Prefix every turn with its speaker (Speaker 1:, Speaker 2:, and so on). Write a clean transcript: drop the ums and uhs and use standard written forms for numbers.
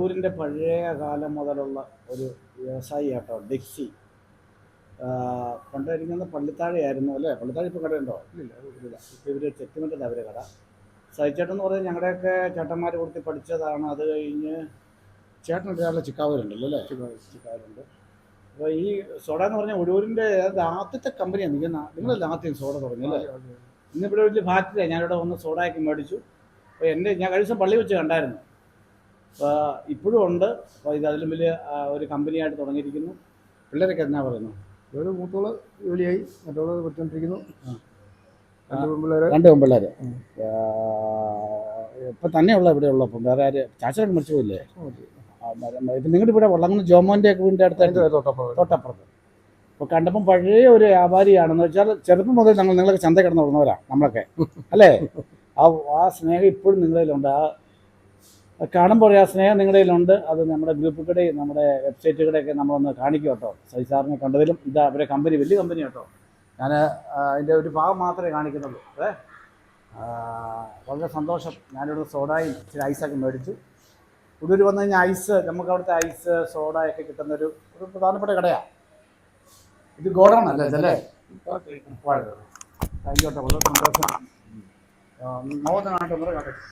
Speaker 1: ൂരിൻ്റെ പഴയ കാലം മുതലുള്ള ഒരു വ്യവസായി കേട്ടോ ഡിക്സി. പണ്ടായിരിക്കുന്നത് പള്ളിത്താഴെയായിരുന്നു അല്ലേ? പള്ളിത്താഴെ ഇപ്പോൾ കടയുണ്ടോ? ഇല്ല. ഇപ്പോൾ ഇവർ ചെത്തിമറ്റല്ല അവരെ കട. സഹിച്ചേട്ടൻ എന്ന് പറഞ്ഞാൽ ഞങ്ങളുടെയൊക്കെ ചേട്ടന്മാർ കൊടുത്ത് പഠിച്ചതാണ്. അത് കഴിഞ്ഞ് ചേട്ടൻ ഒരാളുടെ ചിക്കാവൂരുണ്ടല്ലോ അല്ലേ? ചിക്കാവൂരുണ്ട്. അപ്പോൾ ഈ സോഡ എന്ന് പറഞ്ഞാൽ ഒഴൂരിൻ്റെ ആദ്യത്തെ കമ്പനിയാണ്. നിങ്ങളല്ലേ ആദ്യം സോഡ തുടങ്ങിയല്ലേ? ഇന്നിവിടെ വലിയ ഫാക്ടറിയാണ്. ഞാനിവിടെ വന്ന് സോഡയൊക്കെ മേടിച്ചു. അപ്പോൾ ഞാൻ കഴിഞ്ഞ ദിവസം പള്ളി വെച്ച് കണ്ടായിരുന്നു. അപ്പോൾ ഇപ്പോഴും ഉണ്ട്. അപ്പോൾ ഇത് അതിലും വലിയ ഒരു കമ്പനിയായിട്ട് തുടങ്ങിയിരിക്കുന്നു. പിള്ളേരൊക്കെ എന്നാ പറയുന്നു?
Speaker 2: ഒരു മൂത്തോള് ജോലിയായി, മറ്റുള്ളത് പഠിച്ചുകൊണ്ടിരിക്കുന്നു.
Speaker 1: രണ്ട് പെൺപിള്ളേർ ഇപ്പം തന്നെയുള്ള ഇവിടെ ഉള്ളപ്പം വേറെ ആര് ചാച്ചനൊക്കെ മരിച്ചു പോയില്ലേ? ഇപ്പം നിങ്ങളുടെ ഇവിടെ വള്ളംകുന്ന് ജോമോൻ്റെ ഒക്കെ വീടിൻ്റെ അടുത്തായിട്ട് തൊട്ടപ്പുറത്ത്. അപ്പോൾ കണ്ടപ്പം പഴയ ഒരു വ്യാപാരിയാണെന്ന് വെച്ചാൽ ചെറുപ്പം മുതൽ നിങ്ങളൊക്കെ ചന്ത കിടന്ന് തുടങ്ങുന്നവരാ നമ്മളൊക്കെ അല്ലേ? ആ സ്നേഹം ഇപ്പോഴും നിങ്ങളിലുണ്ട്. കാണുമ്പോൾ ആ സ്നേഹം നിങ്ങളുടെ കയ്യിലുണ്ട്. അത് നമ്മുടെ ഗ്രൂപ്പുകളുടെയും നമ്മുടെ വെബ്സൈറ്റുകളുടെയൊക്കെ നമ്മളൊന്ന് കാണിക്കും കേട്ടോ. സൈസാറിനെ കണ്ടതിലും ഇതാ അവരെ കമ്പനി വലിയ കമ്പനി കേട്ടോ. ഞാൻ അതിൻ്റെ ഒരു ഭാഗം മാത്രമേ കാണിക്കുന്നുള്ളൂ. വളരെ സന്തോഷം. ഞാനിവിടെ സോഡയും ഇച്ചിരി ഐസൊക്കെ മേടിച്ചു. ഇവിടെ വന്നു കഴിഞ്ഞാൽ ഐസ്, നമുക്ക് അവിടുത്തെ ഐസ് സോഡയൊക്കെ കിട്ടുന്നൊരു പ്രധാനപ്പെട്ട കടയാണ്. ഇത് ഗോഡൗൺ അല്ലേ ഇതല്ലേ? താങ്ക് യു കേട്ടോ. വളരെ സന്തോഷം. മോഹനായിട്ട് കാണിച്ചു.